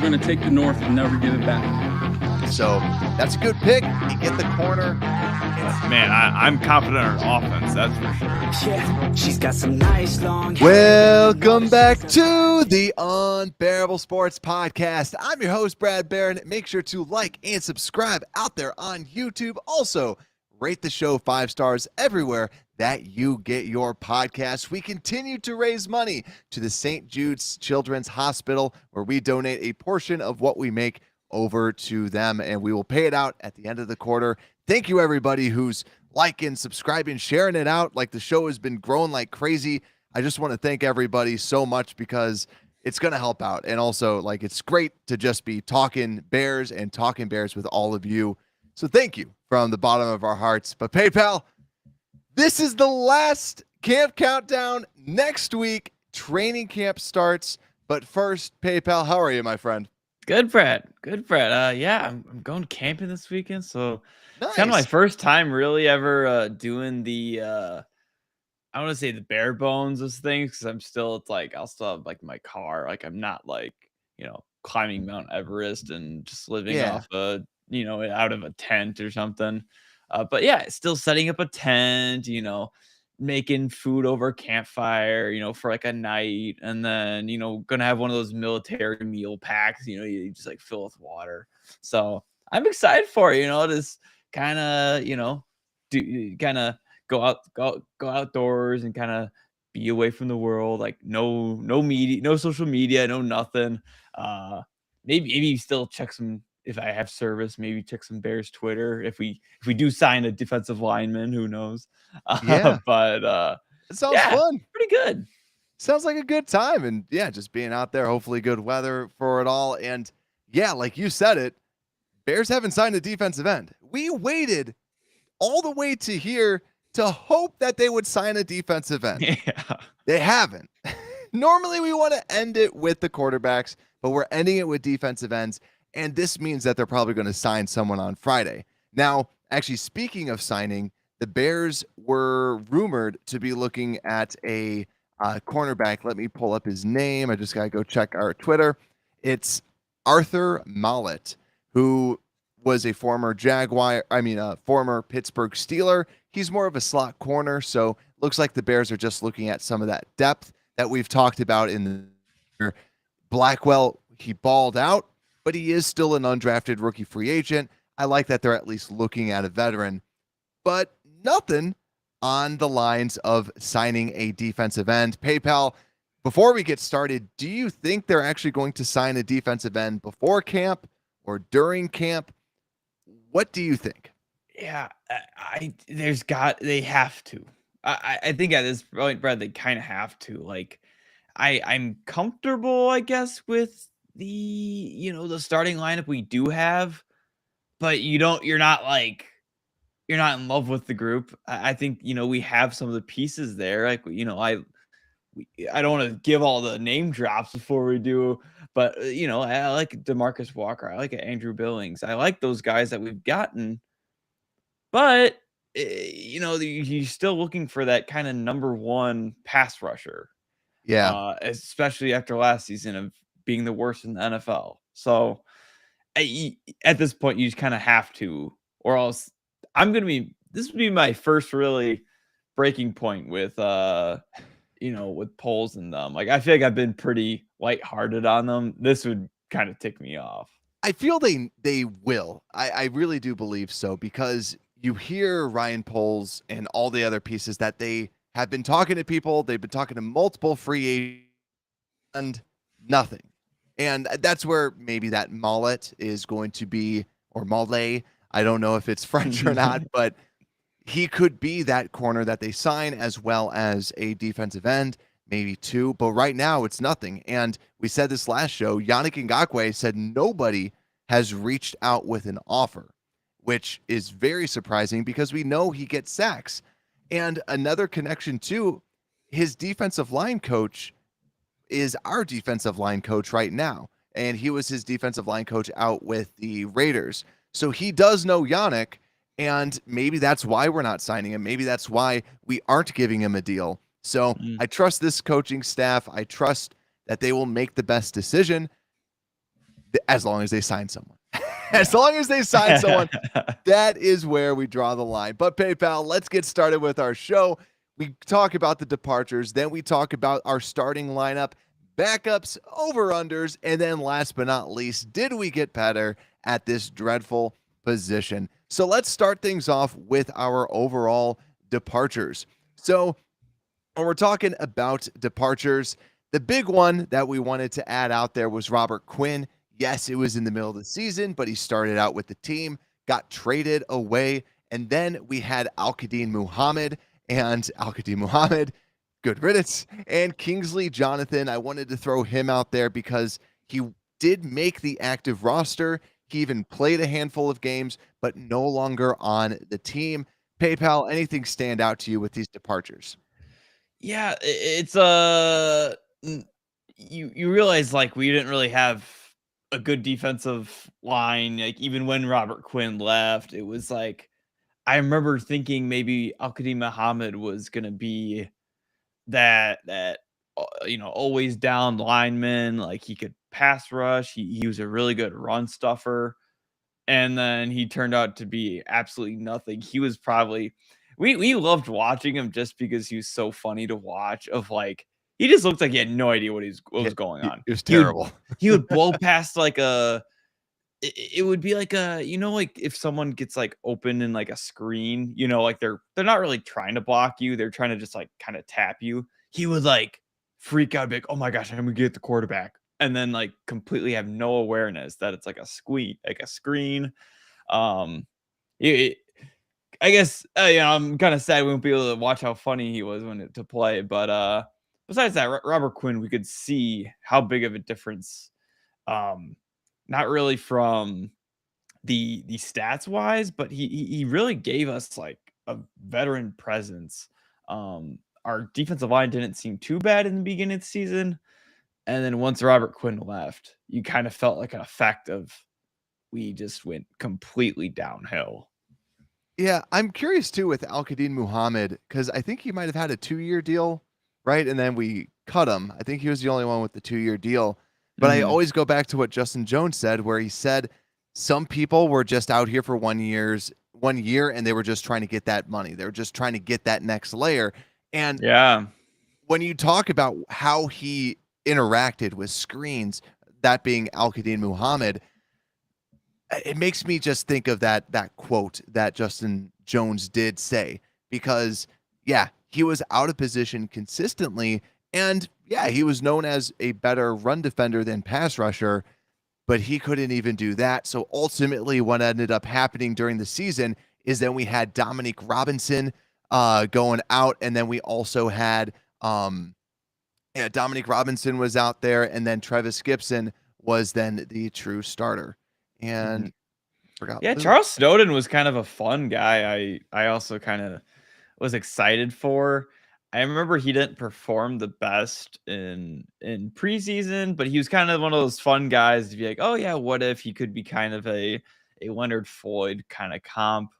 We're going to take the North and never give it back. So that's a good pick. You get the corner. Man, I'm confident in our offense, that's for sure. Yeah, she's got some nice long hair. Welcome back to the Unbearable Sports Podcast. I'm your host, Brad Barron. Make sure to like and subscribe out there on YouTube. Also, rate the show 5 stars everywhere that you get your podcasts. We continue to raise money to the St. Jude's Children's Hospital, where we donate a portion of what we make over to them, and we will pay it out at the end of the quarter. Thank you, everybody who's liking, subscribing, sharing it out. Like, the show has been growing like crazy. I just want to thank everybody so much because it's going to help out. And also, like, it's great to just be talking Bears and talking Bears with all of you. So thank you from the bottom of our hearts. But PayPal, this is the last camp countdown. Next week, training camp starts. But first, PayPal, how are you, my friend? Good, Brad. Good, Brad. Yeah, I'm going camping this weekend, so Nice. it's kind of my first time really ever doing the I want to say the bare bones of things, because I'm still, it's like I'll still have like my car. Like, I'm not like, climbing Mount Everest and just living off out of a tent or something. But yeah, still setting up a tent, making food over campfire, for like a night, and then, gonna have one of those military meal packs, you just like fill with water. So I'm excited for it, just kind of, do kind of go outdoors and kind of be away from the world. Like, no media, no social media, no nothing. Maybe still check some, if I have service, maybe check some Bears Twitter. If we do sign a defensive lineman, who knows? Yeah. But It sounds fun. Pretty good. Sounds like a good time. And yeah, just being out there, hopefully good weather for it all. And yeah, like you said it, Bears haven't signed a defensive end. We waited all the way to here to hope that they would sign a defensive end. Yeah. They haven't. Normally we want to end it with the quarterbacks, but we're ending it with defensive ends. And this means that they're probably going to sign someone on Friday. Now, actually, speaking of signing, the Bears were rumored to be looking at a cornerback. Let me pull up his name. I just got to go check our Twitter. It's Arthur Mollett, who was a former former Pittsburgh Steeler. He's more of a slot corner, so looks like the Bears are just looking at some of that depth that we've talked about in the Blackwell. He balled out, but he is still an undrafted rookie free agent. I like that they're at least looking at a veteran, but nothing on the lines of signing a defensive end. PayPal, before we get started, do you think they're actually going to sign a defensive end before camp or during camp? What do you think? Yeah, they have to. I think at this point, Brad, they kind of have to. Like, I'm comfortable, I guess, with the starting lineup we do have, but you're not in love with the group. I think, we have some of the pieces there. Like, I don't want to give all the name drops before we do, but I like DeMarcus Walker. I like Andrew Billings. I like those guys that we've gotten, but you're still looking for that kind of number one pass rusher. Yeah. Especially after last season of being the worst in the NFL. So at this point, you just kind of have to, or else this would be my first really breaking point with, with polls and them. Like, I feel like I've been pretty lighthearted on them. This would kind of tick me off. I feel they will. I really do believe so, because you hear Ryan Poles and all the other pieces that they have been talking to people. They've been talking to multiple free agents and nothing. And that's where maybe that Mullet is going to be, or Mallet. I don't know if it's French or not, but he could be that corner that they sign, as well as a defensive end, maybe two. But right now it's nothing. And we said this last show, Yannick Ngakue said nobody has reached out with an offer, which is very surprising because we know he gets sacks. And another connection too, his defensive line coach is our defensive line coach right now. And he was his defensive line coach out with the Raiders. So he does know Yannick, and maybe that's why we're not signing him. Maybe that's why we aren't giving him a deal. So I trust this coaching staff. I trust that they will make the best decision. as long as they sign someone. As long as they sign someone, that is where we draw the line. But PayPal, let's get started with our show. We talk about the departures, then we talk about our starting lineup, backups, over-unders, and then last but not least, did we get better at this dreadful position? So let's start things off with our overall departures. So when we're talking about departures, the big one that we wanted to add out there was Robert Quinn. Yes, it was in the middle of the season, but he started out with the team, got traded away, and then we had Al-Quadin Muhammad, good riddance, and Kingsley Jonathan. I wanted to throw him out there because he did make the active roster. He even played a handful of games, but no longer on the team. PayPal, anything stand out to you with these departures? Yeah, it's you realize like we didn't really have a good defensive line. Like even when Robert Quinn left, it was like I remember thinking maybe Al-Quadin Muhammad was gonna be that always down lineman. Like he could pass rush. He was a really good run stuffer, and then he turned out to be absolutely nothing. He was probably we loved watching him just because he was so funny to watch. Of like he just looked like he had no idea what was going on. It was terrible. He would blow past like it would be like like if someone gets like open in like a screen, like they're not really trying to block you, they're trying to just like kind of tap you. He would like freak out, be like, oh my gosh, I'm gonna get the quarterback, and then like completely have no awareness that it's like a screen. I guess I'm kind of sad we won't be able to watch how funny he was to play, but besides that, Robert Quinn, we could see how big of a difference. Not really from the stats wise, but he really gave us like a veteran presence. Our defensive line didn't seem too bad in the beginning of the season, and then once Robert Quinn left, you kind of felt like an effect of we just went completely downhill. Yeah, I'm curious too with Al-Quadin Muhammad because I think he might have had a 2-year deal, right? And then we cut him. I think he was the only one with the 2-year deal. But I always go back to what Justin Jones said, where he said some people were just out here for 1 year, and they were just trying to get that money. They were just trying to get that next layer. And yeah, when you talk about how he interacted with screens, that being Al-Quadin Muhammad, it makes me just think of that quote that Justin Jones did say, because yeah, he was out of position consistently, and yeah, he was known as a better run defender than pass rusher, but he couldn't even do that. So ultimately what ended up happening during the season is then we had Dominic Robinson going out, and then we also had Dominic Robinson was out there, and then Trevis Gipson was then the true starter. And Charles Snowden was kind of a fun guy. I also kind of was excited for. I remember he didn't perform the best in preseason, but he was kind of one of those fun guys to be like, oh yeah, what if he could be kind of a Leonard Floyd kind of comp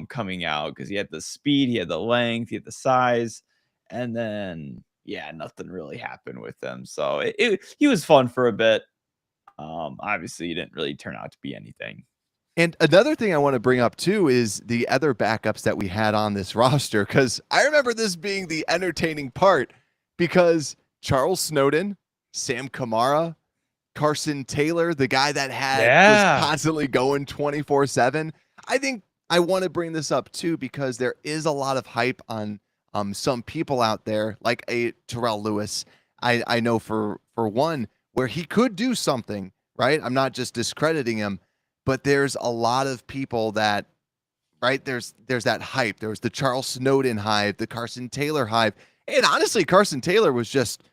coming out, because he had the speed, he had the length, he had the size, and then yeah, nothing really happened with him. So he was fun for a bit. Obviously, he didn't really turn out to be anything. And another thing I want to bring up too is the other backups that we had on this roster, because I remember this being the entertaining part, because Charles Snowden, Sam Kamara, Carson Taylor, the guy that was constantly going 24/7. I think I want to bring this up too, because there is a lot of hype on some people out there, like a Terrell Lewis. I know for one, where he could do something, right? I'm not just discrediting him. But there's a lot of people that, right, there's that hype. There was the Charles Snowden hype, the Carson Taylor hype. And honestly, Carson Taylor was just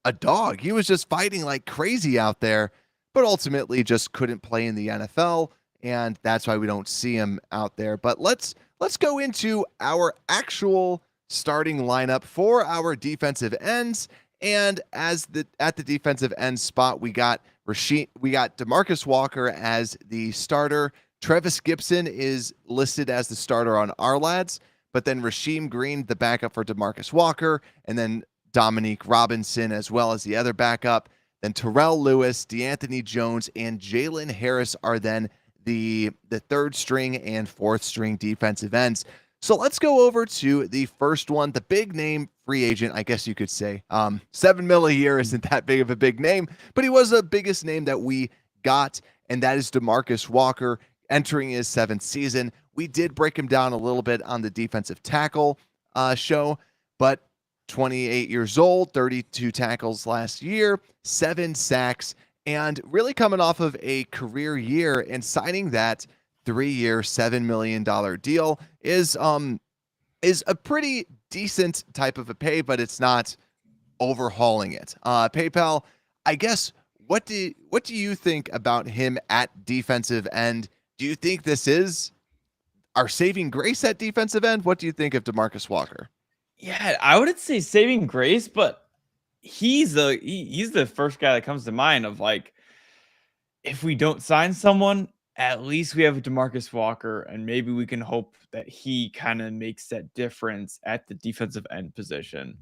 a dog. He was just fighting like crazy out there, but ultimately just couldn't play in the NFL. And that's why we don't see him out there. But let's go into our actual starting lineup for our defensive ends. And at the defensive end spot, we got DeMarcus Walker as the starter. Trevis Gipson is listed as the starter on our lads, but then Racine Green, the backup for DeMarcus Walker, and then Dominic Robinson as well as the other backup. Then Terrell Lewis, DeAnthony Jones, and Jalen Harris are then the third string and fourth string defensive ends. So let's go over to the first one, the big name free agent, I guess you could say. $7 million a year isn't that big of a big name, but he was the biggest name that we got, and that is DeMarcus Walker entering his 7th season. We did break him down a little bit on the defensive tackle show, but 28 years old, 32 tackles last year, 7 sacks, and really coming off of a career year and signing that 3-year, $7 million deal is a pretty decent type of a pay, but it's not overhauling it. PayPal, I guess, what do you think about him at defensive end? Do you think this is our saving grace at defensive end? What do you think of DeMarcus Walker? Yeah, I would say saving grace, but he's the first guy that comes to mind of like, if we don't sign someone, at least we have a DeMarcus Walker, and maybe we can hope that he kind of makes that difference at the defensive end position.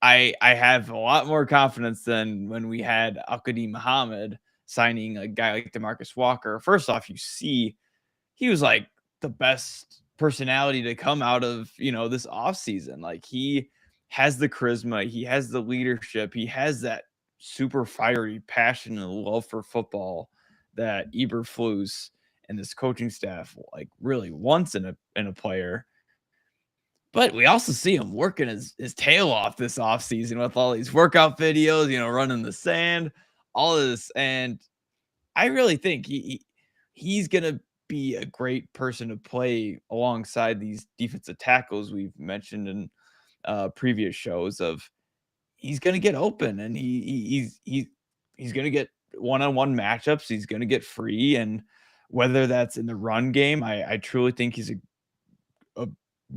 I have a lot more confidence than when we had Al-Qadim Muhammad signing a guy like DeMarcus Walker. First off, you see he was like the best personality to come out of, this offseason. Like, he has the charisma, he has the leadership, he has that super fiery passion and love for football that Eberflus and this coaching staff like really wants in a player. But we also see him working his tail off this offseason with all these workout videos, running the sand, all of this. And I really think he's going to be a great person to play alongside these defensive tackles we've mentioned in previous shows. Of he's going to get open, and he's going to get one-on-one matchups. He's going to get free, and whether that's in the run game, I truly think he's a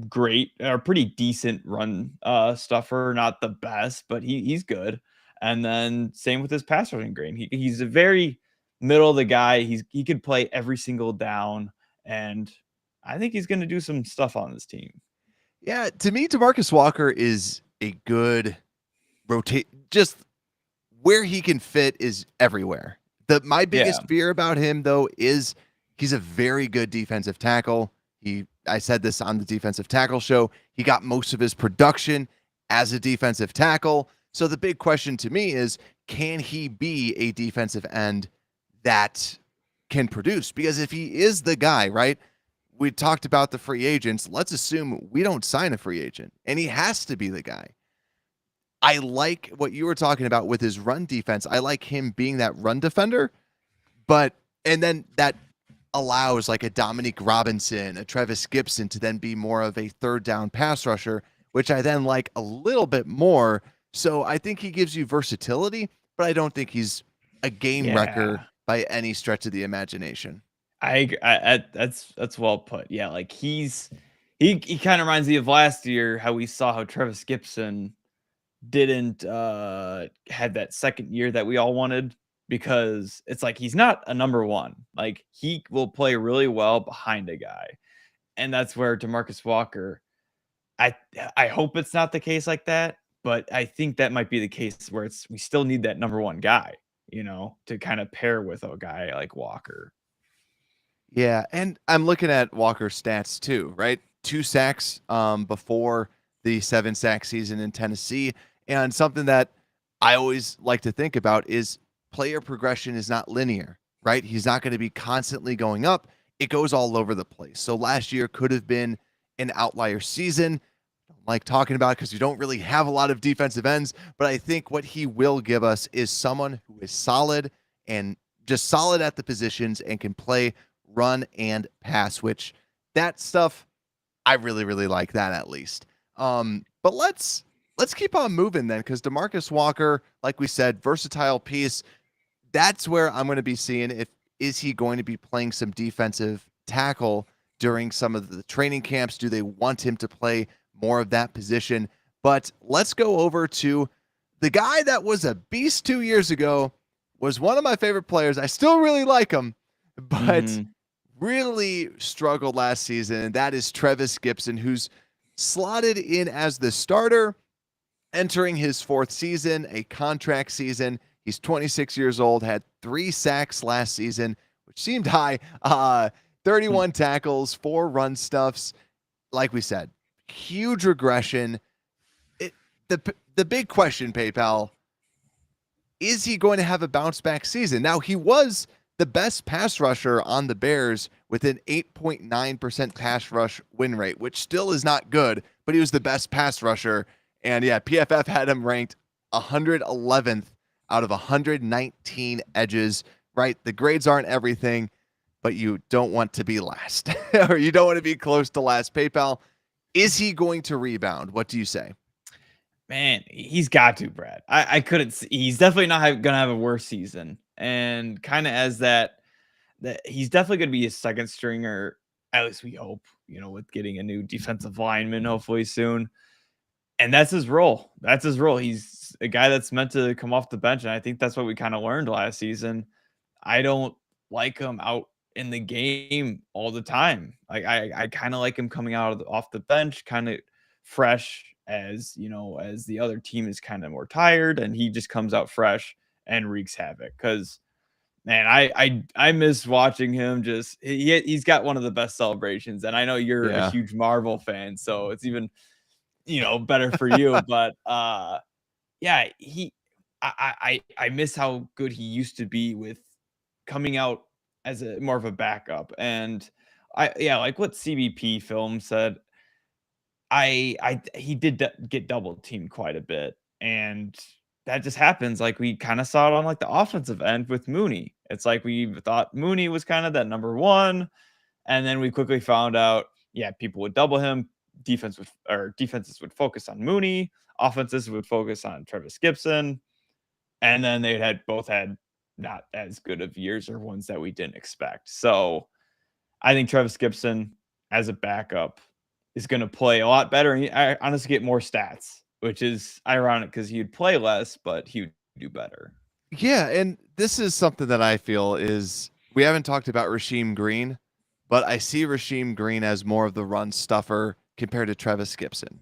great or pretty decent run stuffer. Not the best, but he's good. And then same with his pass rushing grade. He's a very middle of the guy. He can play every single down, and I think he's going to do some stuff on this team. Yeah, to me, DeMarcus Walker is a good rotate. Just where he can fit is everywhere. My biggest fear about him, though, is he's a very good defensive tackle. I said this on the defensive tackle show. He got most of his production as a defensive tackle. So the big question to me is, can he be a defensive end that can produce? Because if he is the guy, right? We talked about the free agents. Let's assume we don't sign a free agent, and he has to be the guy. I like what you were talking about with his run defense. I like him being that run defender, and then that allows like a Dominic Robinson, a Trevis Gipson to then be more of a third down pass rusher, which I then like a little bit more. So I think he gives you versatility, but I don't think he's a game wrecker by any stretch of the imagination. That's well put. Yeah, like he kind of reminds me of last year, how we saw how Trevis Gipson didn't had that second year that we all wanted, because it's like he's not a number one. Like, he will play really well behind a guy, and that's where DeMarcus Walker, I hope it's not the case like that, but I think that might be the case where we still need that number one guy, to kind of pair with a guy like Walker. Yeah, and I'm looking at Walker's stats too, right? 2 sacks before the 7-sack season in Tennessee. And something that I always like to think about is player progression is not linear, right? He's not going to be constantly going up. It goes all over the place. So last year could have been an outlier season. I don't like talking about it because you don't really have a lot of defensive ends, but I think what he will give us is someone who is solid, and just solid at the positions, and can play run and pass, which that stuff, I really, really like that at least. But let's keep on moving then, because DeMarcus Walker, like we said, versatile piece. That's where I'm going to be seeing is he going to be playing some defensive tackle during some of the training camps? Do they want him to play more of that position? But let's go over to the guy that was a beast 2 years ago, was one of my favorite players. I still really like him, but really struggled last season, and that is Trevis Gipson, who's slotted in as the starter, entering his 4th season, a contract season. He's 26 years old, had 3 sacks last season, which seemed high. 31 tackles, 4 run stuffs. Like we said, huge regression. The big question, PayPal, is he going to have a bounce back season? Now, he was the best pass rusher on the Bears with an 8.9% pass rush win rate, which still is not good, but he was the best pass rusher. And yeah, PFF had him ranked 111th out of 119 edges, right? The grades aren't everything, but you don't want to be last or you don't want to be close to last. PayPal, is he going to rebound? What do you say? Man, he's got to, Brad. I couldn't see. He's definitely not going to have a worse season. And kind of as that he's definitely going to be a second stringer, at least we hope, with getting a new defensive lineman hopefully soon. And that's his role. That's his role. He's a guy that's meant to come off the bench. And I think that's what we kind of learned last season. I don't like him out in the game all the time. Like I kind of like him coming out off the bench, kind of fresh, as as the other team is kind of more tired, and he just comes out fresh and wreaks havoc. Because man, I miss watching him. Just he's got one of the best celebrations, and I know you're a huge Marvel fan, so it's even better for you. But yeah, I miss how good he used to be with coming out as a more of a backup. And like what CBP film said, he did get double teamed quite a bit, and that just happens. Like we kind of saw it on like the offensive end with Mooney. It's like we thought Mooney was kind of that number one, and then we quickly found out, people would double him. Defenses would focus on Mooney. Offenses would focus on Trevis Gipson, and then they both had not as good of years or ones that we didn't expect. So I think Trevis Gipson as a backup is going to play a lot better, and I honestly get more stats, which is ironic because he'd play less, but he would do better. Yeah, and this is something that I feel is we haven't talked about Racine Green, but I see Rasheem Green as more of the run stuffer compared to Trevis Gipson.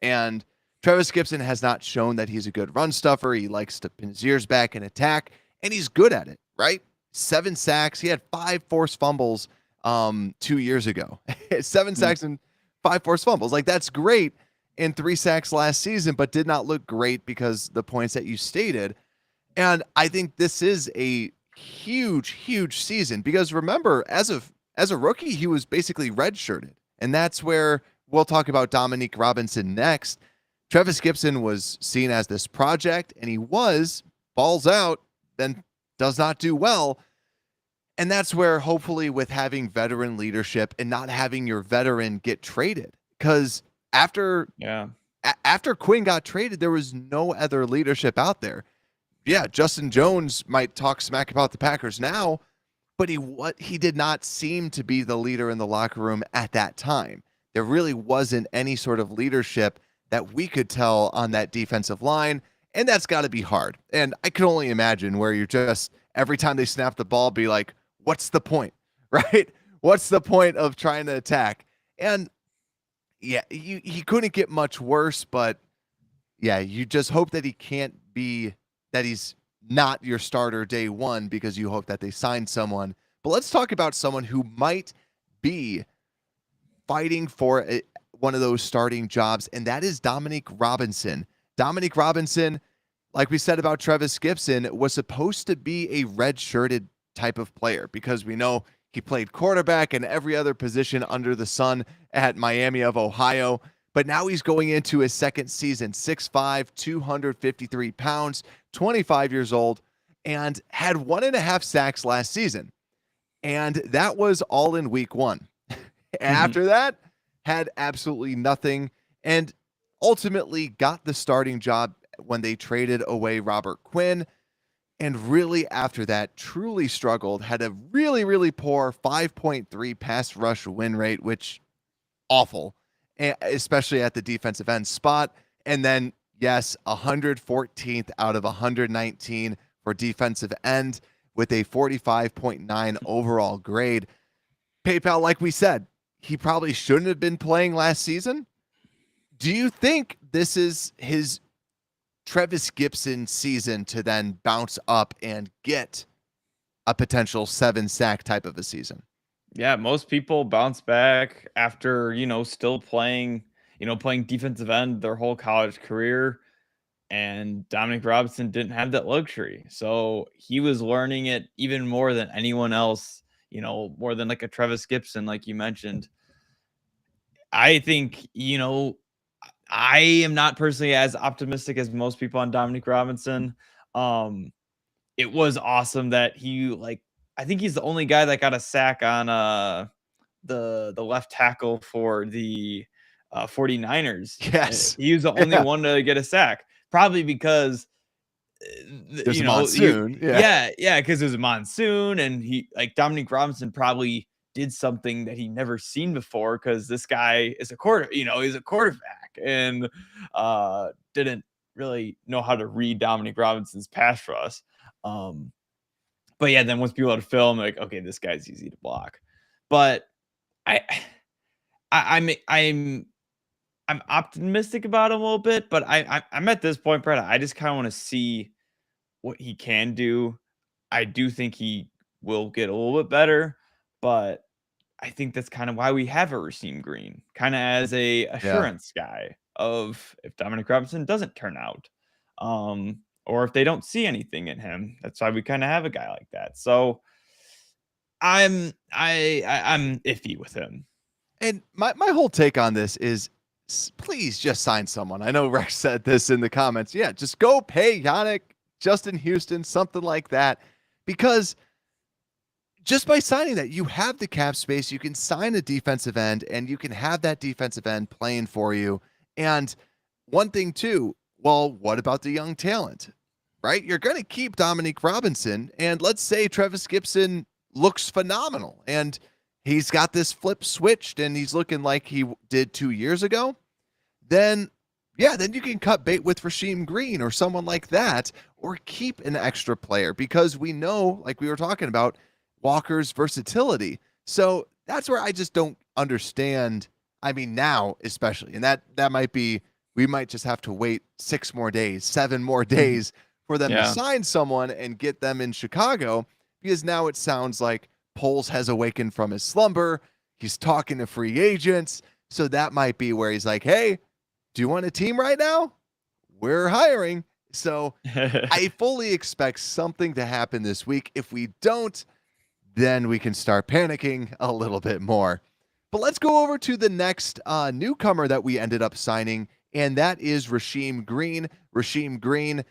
And Trevis Gipson has not shown that he's a good run stuffer. He likes to pin his ears back and attack, and he's good at it, right? 7 sacks. He had 5 forced fumbles 2 years ago. 7 sacks and 5 forced fumbles. Like, that's great. And 3 sacks last season, but did not look great because the points that you stated. And I think this is a huge season because remember, as a rookie, he was basically redshirted. And that's where we'll talk about Dominic Robinson next. Trevis Gipson was seen as this project, and he balls out, then does not do well. And that's where hopefully with having veteran leadership and not having your veteran get traded, because after Quinn got traded, there was no other leadership out there. Yeah, Justin Jones might talk smack about the Packers now, but he did not seem to be the leader in the locker room at that time. There really wasn't any sort of leadership that we could tell on that defensive line, and that's got to be hard. And I can only imagine where you're just, every time they snap the ball, be like, what's the point, right? What's the point of trying to attack? And yeah, he couldn't get much worse, but yeah, you just hope that he's not your starter day one because you hope that they sign someone. But let's talk about someone who might be fighting for one of those starting jobs, and that is Dominic Robinson. Dominic Robinson, like we said about Trevis Gipson, was supposed to be a red-shirted type of player because we know he played quarterback and every other position under the sun at Miami of Ohio. But now he's going into his second season, 6'5", 253 pounds, 25 years old, and had 1.5 sacks last season. And that was all in week 1. After that, had absolutely nothing, and ultimately got the starting job when they traded away Robert Quinn. And really after that, truly struggled, had a really poor 5.3 pass rush win rate, which awful, especially at the defensive end spot. And then, yes, 114th out of 119 for defensive end with a 45.9 overall grade. PayPal, like we said, he probably shouldn't have been playing last season. Do you think this is his Trevis Gipson season to then bounce up and get a potential 7-sack type of a season. Yeah, most people bounce back after, still playing, playing defensive end their whole college career. And Dominic Robinson didn't have that luxury. So he was learning it even more than anyone else, more than like a Trevis Gipson, like you mentioned. I think, I am not personally as optimistic as most people on Dominic Robinson. It was awesome that I think he's the only guy that got a sack on the left tackle for the 49ers. Yes. He was the only one to get a sack, probably because there's a monsoon. Yeah, because there's a monsoon, and Dominic Robinson probably did something that he never seen before, because this guy is he's a quarterback, and didn't really know how to read Dominic Robinson's pass rush. But yeah, then once people had film, like, okay, this guy's easy to block. But I'm optimistic about him a little bit, but I'm at this point, Brett. I just kind of want to see what he can do. I do think he will get a little bit better, but I think that's kind of why we have a Racine Green, kind of as a assurance guy of if Dominic Robinson doesn't turn out, or if they don't see anything in him. That's why we kind of have a guy like that. So I'm iffy with him. And my whole take on this is, please just sign someone. I know Rex said this in the comments. Yeah, just go pay Yannick, Justin Houston, something like that. Because just by signing that, you have the cap space. You can sign a defensive end, and you can have that defensive end playing for you. And one thing, too, well, what about the young talent, right? You're going to keep Dominic Robinson, and let's say Trevis Gipson looks phenomenal, and he's got this flip switched, and he's looking like he did 2 years ago. Then you can cut bait with Racine Green or someone like that, or keep an extra player, because we know, like we were talking about, Walker's versatility. So that's where I just don't understand. I mean, now especially, and that might be, we might just have to wait 6 more days, 7 more days for them to sign someone and get them in Chicago, because now it sounds like Poles has awakened from his slumber. He's talking to free agents. So that might be where he's like, hey, do you want a team right now? We're hiring. So I fully expect something to happen this week. If we don't, then we can start panicking a little bit more. But let's go over to the next newcomer that we ended up signing, and that is Racine Green. Racine Green,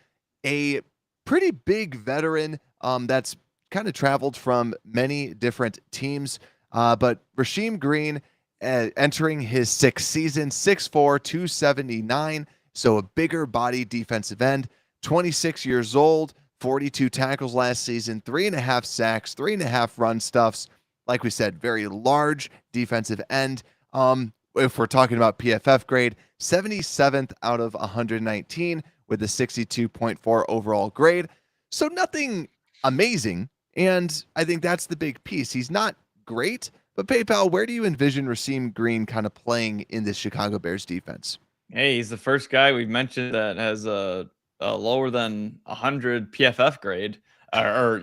a pretty big veteran that's kind of traveled from many different teams. But Racine Green entering his 6th season, 6'4", 279. So a bigger body defensive end, 26 years old, 42 tackles last season, 3.5 sacks, 3.5 run stuffs. Like we said, very large defensive end. If we're talking about PFF grade, 77th out of 119 with a 62.4 overall grade. So nothing amazing. And I think that's the big piece. He's not great, but PayPal, where do you envision Racine Green kind of playing in this Chicago Bears defense? Hey, he's the first guy we've mentioned that has a lower than 100 PFF grade, or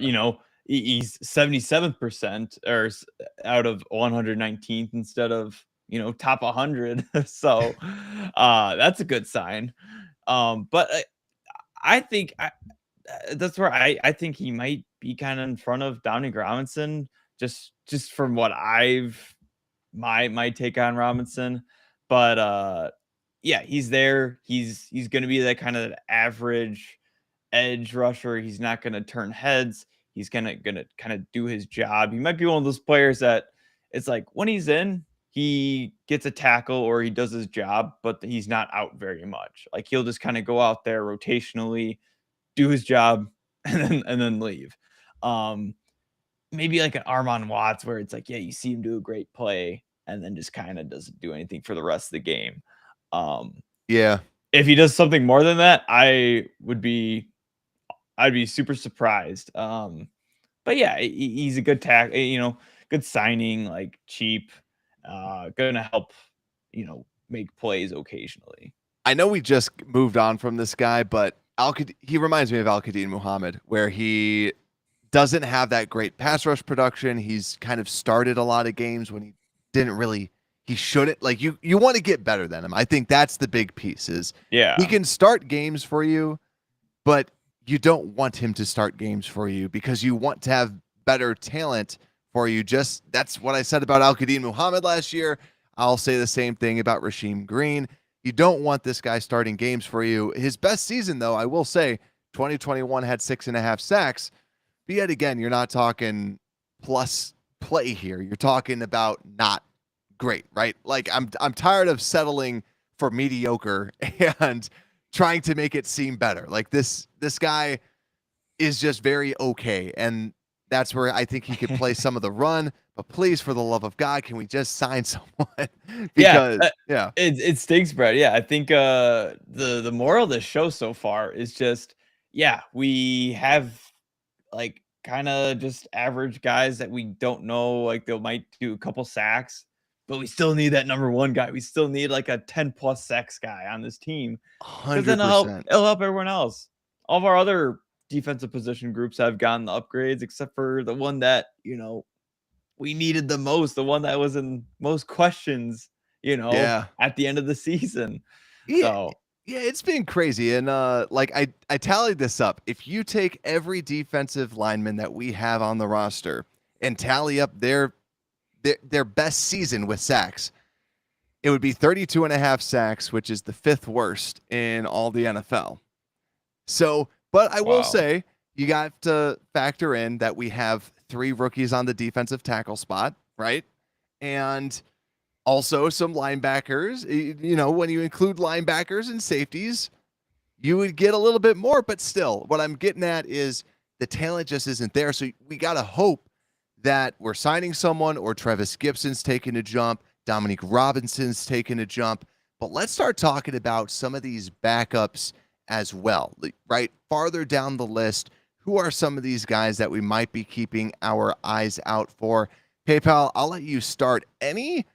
he's 77% or out of 119th instead of top 100. So that's a good sign. But I think that's where I think he might be kind of in front of Dominic Robinson, just from what my take on Robinson. But yeah, he's there. He's going to be that kind of average edge rusher. He's not going to turn heads. He's gonna kind of do his job. He might be one of those players that it's like when he's in, he gets a tackle or he does his job, but he's not out very much. Like he'll just kind of go out there rotationally, do his job, and then leave. Maybe like an Armon Watts, where it's like, yeah, you see him do a great play and then just kind of doesn't do anything for the rest of the game. Yeah. If he does something more than that, I'd be super surprised. But yeah, he's a good good signing, like cheap, gonna help, make plays occasionally. I know we just moved on from this guy, but he reminds me of Al-Qadim Muhammad, where he doesn't have that great pass rush production. He's kind of started a lot of games when he shouldn't. Like you want to get better than him. I think that's the big piece is he can start games for you, but you don't want him to start games for you because you want to have better talent for you. Just that's what I said about Al-Qadim Muhammad last year. I'll say the same thing about Racine Green. You don't want this guy starting games for you. His best season, though, I will say, 2021 had 6.5 sacks. But yet again, you're not talking plus play here. You're talking about not great, right? Like I'm tired of settling for mediocre and trying to make it seem better. Like this guy is just very okay, and that's where I think he could play some of the run. But please, for the love of God, can we just sign someone? Because it stinks, Brad. Yeah, I think the moral of the show so far is just we have like kind of just average guys that we don't know, like they might do a couple sacks, but we still need that number one guy. We still need like a 10+ sacks guy on this team, because then it'll help everyone else. All of our other defensive position groups have gotten the upgrades, except for the one that we needed the most, the one that was in most questions, at the end of the season. Yeah, it's been crazy. And like I tallied this up. If you take every defensive lineman that we have on the roster and tally up their best season with sacks, it would be 32.5 sacks, which is the 5th worst in all the NFL. So, but I will say you got to factor in that we have 3 rookies on the defensive tackle spot, right? And also some linebackers. When you include linebackers and safeties, you would get a little bit more, but still, what I'm getting at is the talent just isn't there. So we got to hope that we're signing someone, or Trevis Gipson's taking a jump, Dominic Robinson's taking a jump. But let's start talking about some of these backups as well, right? Farther down the list, who are some of these guys that we might be keeping our eyes out for? PayPal, I'll let you start. Any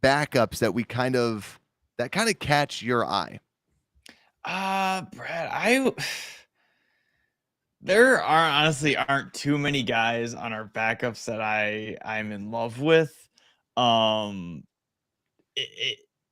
backups that kind of catch your eye? Brad, there aren't too many guys on our backups that I'm in love with.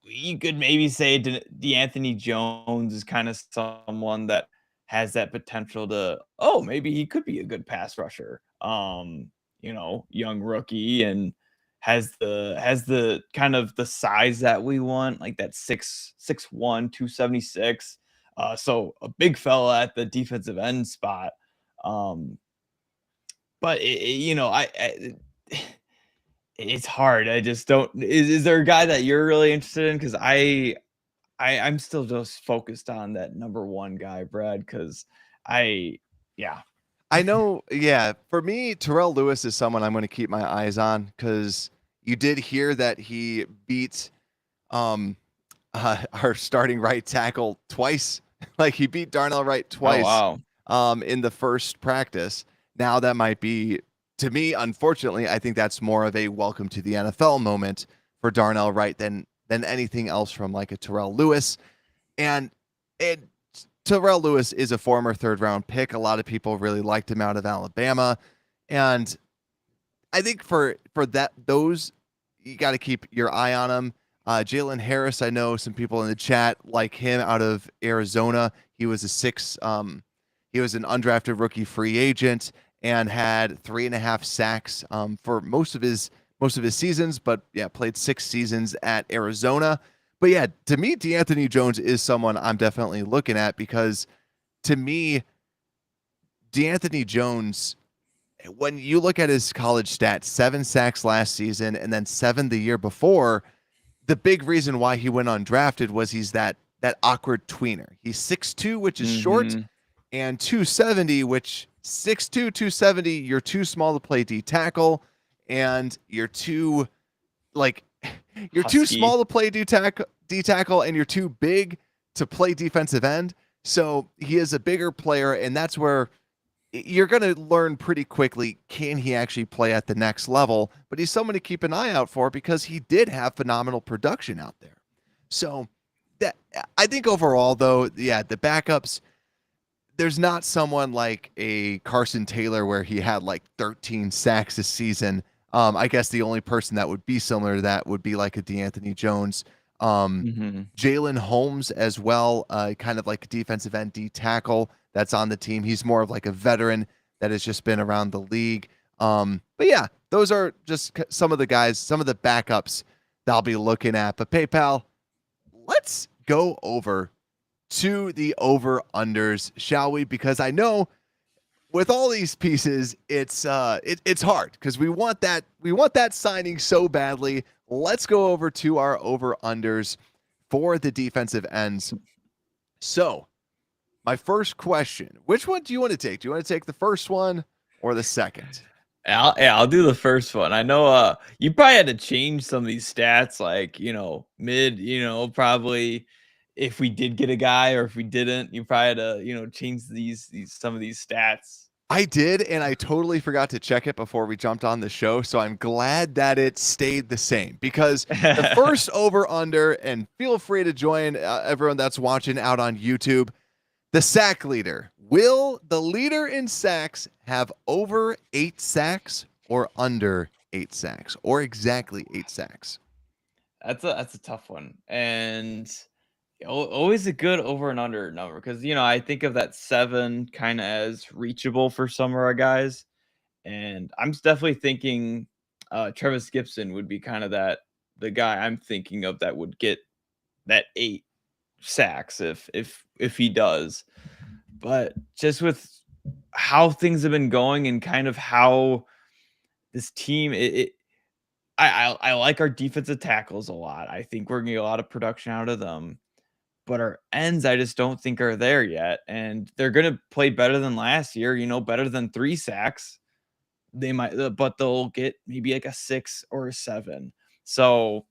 You could maybe say DeAnthony Jones is kind of someone that has that potential to, maybe he could be a good pass rusher. Young rookie, and has the kind of the size that we want, like that 6'1", 276. So a big fella at the defensive end spot. But it's hard. I just don't. Is there a guy that you're really interested in? Because I'm still just focused on that number one guy, Brad. Because I know. Yeah, for me, Terrell Lewis is someone I'm going to keep my eyes on, because you did hear that he beat our starting right tackle twice. Like he beat Darnell Wright twice. Oh, wow. In the first practice. Now that might be, to me, unfortunately, I think that's more of a welcome to the NFL moment for Darnell Wright than anything else from like a Terrell Lewis. And Terrell Lewis is a former 3rd-round pick. A lot of people really liked him out of Alabama. And I think for those, you got to keep your eye on him. Jalen Harris, I know some people in the chat like him out of Arizona. He was he was an undrafted rookie free agent and had 3.5 sacks for most of his seasons, but played 6 seasons at Arizona. But yeah, to me, DeAnthony Jones is someone I'm definitely looking at, because to me, DeAnthony Jones, when you look at his college stats, 7 sacks last season and then 7 the year before, the big reason why he went undrafted was he's that awkward tweener. He's 6'2", which is short, and 270, which 6'2", 270, you're too small to play D tackle, and you're too small to play D tackle, and you're too big to play defensive end. So he is a bigger player, and that's where you're going to learn pretty quickly, can he actually play at the next level? But he's someone to keep an eye out for, because he did have phenomenal production out there. So that, I think overall, though, the backups, there's not someone like a Carson Taylor where he had like 13 sacks this season. I guess the only person that would be similar to that would be like a DeAnthony Jones. Jalen Holmes as well, kind of like a defensive end D tackle that's on the team. He's more of like a veteran that has just been around the league. But yeah, those are just some of the guys, some of the backups that I'll be looking at. But PayPal, let's go over to the over-unders, shall we? Because I know with all these pieces, it's hard because we want that signing so badly. Let's go over to our over-unders for the defensive ends. So, my first question, which one do you want to take? Do you want to take the first one or the second? I'll do the first one. I know you probably had to change some of these stats, like, probably if we did get a guy or if we didn't, you probably had to, change these some of these stats. I did, and I totally forgot to check it before we jumped on the show, so I'm glad that it stayed the same because the first over-under, and feel free to join everyone that's watching out on YouTube, the sack leader. Will the leader in sacks have over 8 sacks or under 8 sacks or exactly 8 sacks? That's a tough one, and always a good over and under number because I think of that 7 kind of as reachable for some of our guys, and I'm definitely thinking Trevis Gipson would be kind of the guy I'm thinking of that would get that 8 sacks if he does. But just with how things have been going and kind of how this team, I like our defensive tackles a lot. I think we're gonna get a lot of production out of them. But our ends, I just don't think are there yet. And they're gonna play better than last year, better than 3 sacks. They might, but they'll get maybe like a 6 or a 7. So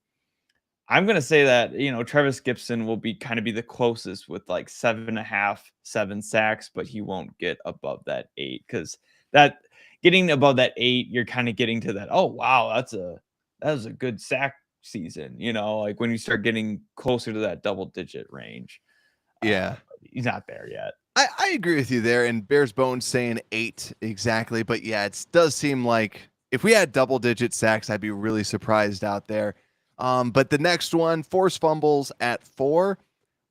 I'm going to say that, Trevis Gipson will be the closest with like 7.5, 7 sacks, but he won't get above that 8 because that getting above that 8, you're kind of getting to that. Oh, wow. That was a good sack season. Like when you start getting closer to that double digit range. Yeah. He's not there yet. I agree with you there. And Bears Bones saying 8 exactly. But yeah, it does seem like if we had double digit sacks, I'd be really surprised out there. But the next one, forced fumbles at 4.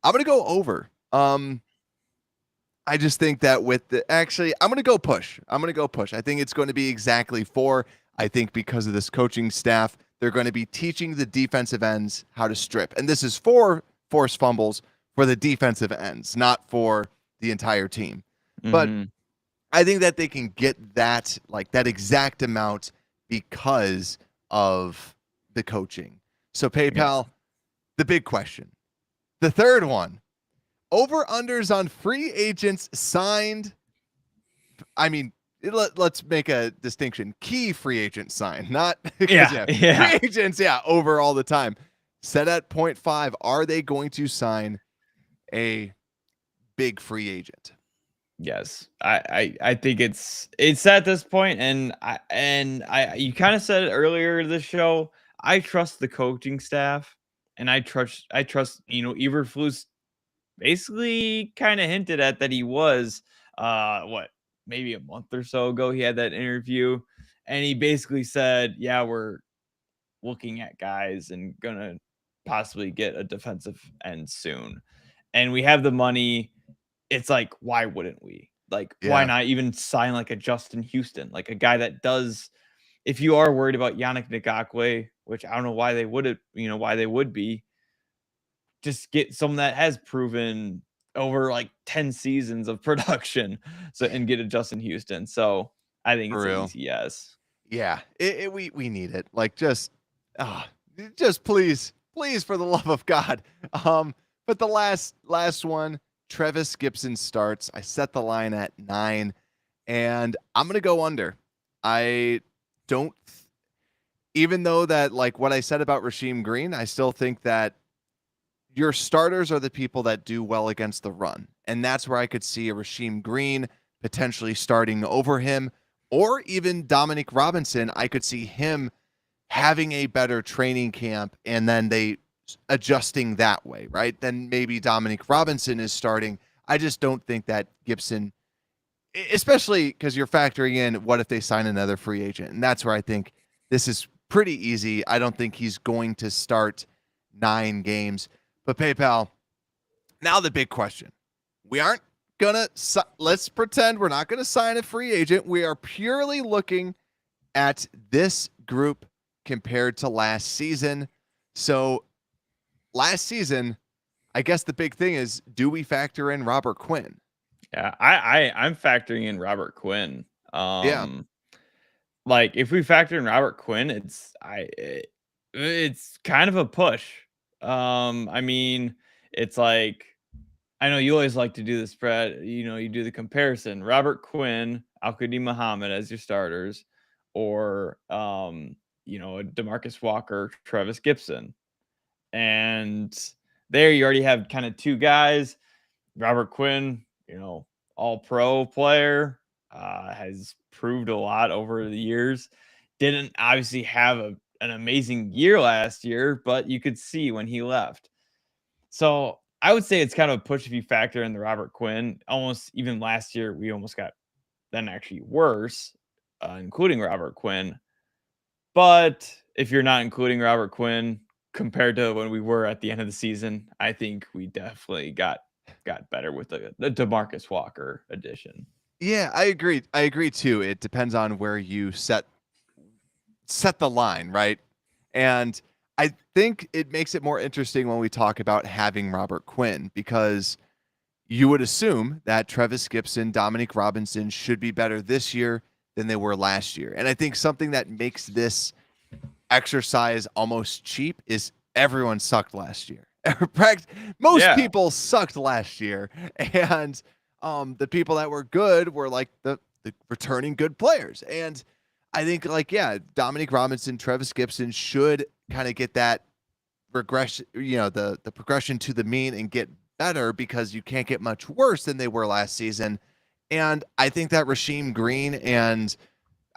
I'm going to go over. I just think that I'm going to go push. I think it's going to be exactly 4. I think because of this coaching staff, they're going to be teaching the defensive ends how to strip. And this is 4 forced fumbles for the defensive ends, not for the entire team. But I think that they can get that exact amount because of the coaching. So PayPal, the big question, the third one, over-unders on free agents signed. I mean, let's make a distinction. Key free agent signed, not free agents, over all the time. Set at 0.5. Are they going to sign a big free agent? Yes, I think it's at this point, and you kind of said it earlier this show. I trust the coaching staff, and I trust Eberflus basically kind of hinted at that he was maybe a month or so ago he had that interview, and he basically said, yeah, we're looking at guys and gonna possibly get a defensive end soon, and we have the money. It's like, why wouldn't we? Why not even sign like a Justin Houston, like a guy that does, if you are worried about Yannick Ngakue, which I don't know why they would be, just get someone that has proven over like 10 seasons of production, and get a Justin Houston. So I think it's an easy yes. Yeah, we need it. Just please, for the love of God. But the last one, Trevis Gipson starts. I set the line at 9, and I'm gonna go under. I don't, even though that what I said about Racine Green, I still think that your starters are the people that do well against the run. And that's where I could see a Racine Green potentially starting over him, or even Dominic Robinson. I could see him having a better training camp and then they adjusting that way, right? Then maybe Dominic Robinson is starting. I just don't think that Gibson especially because you're factoring in what if they sign another free agent. And that's where I think this is pretty easy. I don't think he's going to start 9 games. But PayPal, now the big question. We aren't going to, let's pretend we're not going to sign a free agent. We are purely looking at this group compared to last season. So last season, I guess the big thing is, do we factor in Robert Quinn? Yeah, I'm factoring in Robert Quinn. Yeah. Like if we factor in Robert Quinn, it's kind of a push. I mean, it's like I know you always like to do the spread, you do the comparison. Robert Quinn, Al-Qadim Muhammad as your starters, or DeMarcus Walker, Trevis Gipson. And there you already have kind of 2 guys. Robert Quinn, all pro player, has proved a lot over the years. Didn't obviously have an amazing year last year, but you could see when he left. So I would say it's kind of a push if you factor in the Robert Quinn. Almost even last year, we almost got then actually worse, including Robert Quinn. But if you're not including Robert Quinn compared to when we were at the end of the season, I think we definitely got better with the DeMarcus Walker addition. Yeah, I agree. I agree too. It depends on where you set the line, right? And I think it makes it more interesting when we talk about having Robert Quinn, because you would assume that Trevis Gipson, Dominic Robinson should be better this year than they were last year. And I think something that makes this exercise almost cheap is everyone sucked last year. Most people sucked last year, and the people that were good were like the returning good players. And I think Dominic Robinson, Trevis Gipson should kind of get that regression, the progression to the mean and get better, because you can't get much worse than they were last season. And I think that Racine Green and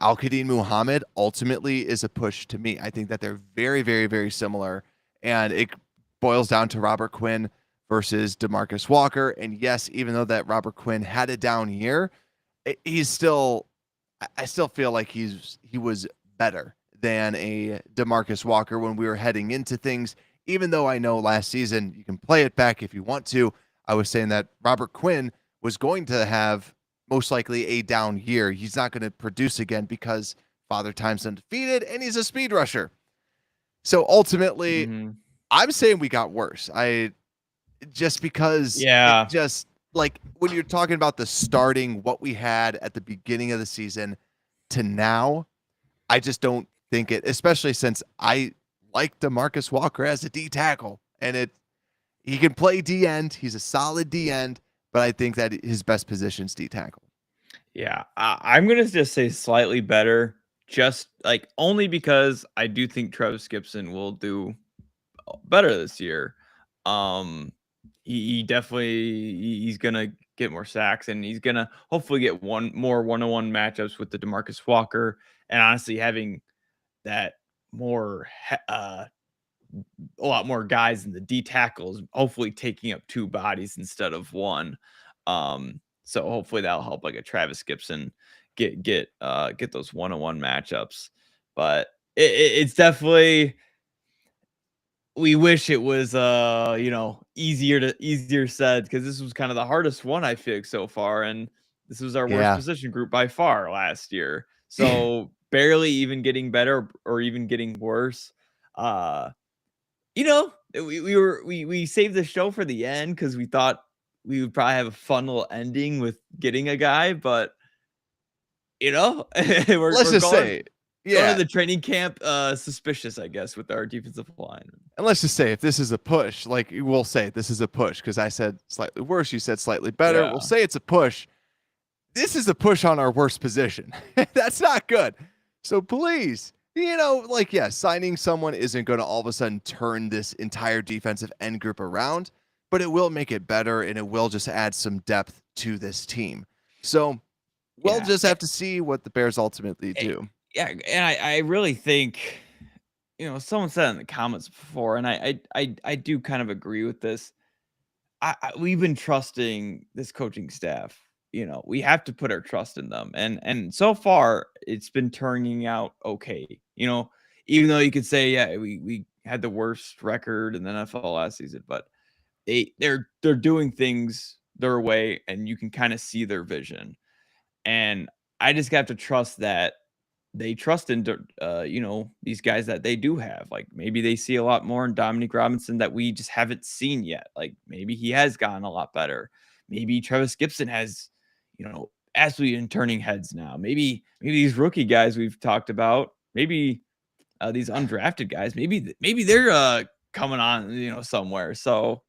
Al-Qadim Muhammad ultimately is a push to me. I think that they're very, very, very similar, and it boils down to Robert Quinn versus DeMarcus Walker. And yes, even though that Robert Quinn had a down year, I still feel like he was better than a DeMarcus Walker when we were heading into things. Even though I know last season, you can play it back if you want to, I was saying that Robert Quinn was going to have most likely a down year. He's not going to produce again because Father Time's undefeated and he's a speed rusher. So ultimately, I'm saying we got worse. Because just like when you're talking about the starting, what we had at the beginning of the season to now, I just don't think it, especially since I like DeMarcus Walker as a D tackle, and he can play D end. He's a solid D end, but I think that his best position is D tackle. Yeah, I'm going to just say slightly better, just like only because I do think Trevis Gipson will do better this year. He definitely he's gonna get more sacks, and he's gonna hopefully get more one-on-one matchups with the DeMarcus Walker, and honestly having that more a lot more guys in the D tackles, hopefully taking up 2 bodies instead of 1. So hopefully that'll help like a Trevis Gipson get those one-on-one matchups. But it's definitely, we wish it was easier said, because this was kind of the hardest one I feel so far, and this was our worst position group by far last year. So barely even getting better or even getting worse. We saved the show for the end because we thought we would probably have a fun little ending with getting a guy, but let's just say, going to the training camp suspicious, I guess, with our defensive line. And let's just say, if this is a push, like we'll say this is a push, because I said slightly worse, you said slightly better. Yeah. We'll say it's a push. This is a push on our worst position. That's not good. So please, signing someone isn't going to all of a sudden turn this entire defensive end group around, but it will make it better, and it will just add some depth to this team. So we'll just have to see what the Bears ultimately do. Yeah, and I really think, someone said in the comments before, and I do kind of agree with this. We've been trusting this coaching staff, we have to put our trust in them. And so far it's been turning out okay. Even though you could say, yeah, we had the worst record in the NFL last season, but they're doing things their way, and you can kind of see their vision. And I just got to trust that they trust in, these guys that they do have. Like maybe they see a lot more in Dominic Robinson that we just haven't seen yet. Like maybe he has gotten a lot better. Maybe Trevis Gipson has, absolutely in turning heads now. Maybe these rookie guys we've talked about, maybe these undrafted guys, maybe they're coming on, somewhere. So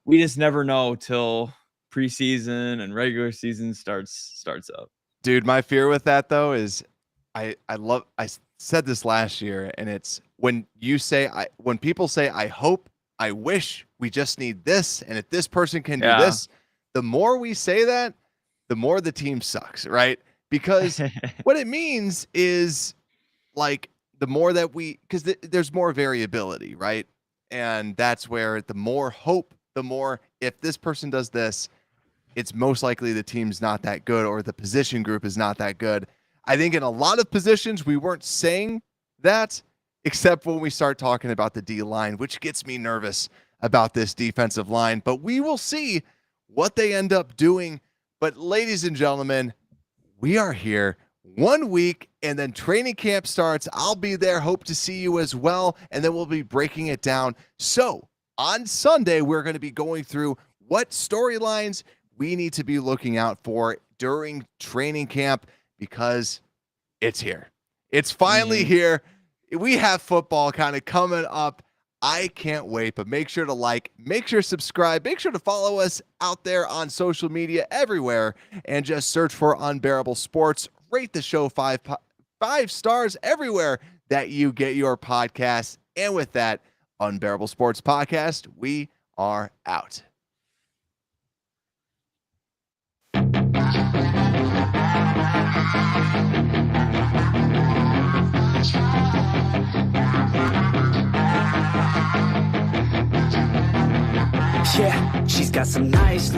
we just never know till preseason and regular season starts up. Dude, my fear with that though is I said this last year, and it's when people say I hope, I wish, we just need this, and if this person can do this, the more we say that, the more the team sucks, right? Because what it means is like the more that because there's more variability, right? And that's where the more hope, the more if this person does this, it's most likely the team's not that good or the position group is not that good. I think in a lot of positions, we weren't saying that, except when we start talking about the D line, which gets me nervous about this defensive line. But we will see what they end up doing. But ladies and gentlemen, we are here 1 week, and then training camp starts. I'll be there. Hope to see you as well. And then we'll be breaking it down. So on Sunday, we're going to be going through what storylines we need to be looking out for during training camp, because it's here. It's finally here. We have football kind of coming up. I can't wait, but make sure to make sure to subscribe, make sure to follow us out there on social media everywhere, and just search for Unbearable Sports. Rate the show 5 stars everywhere that you get your podcasts. And with that, Unbearable Sports Podcast, we are out. Yeah, she's got some nice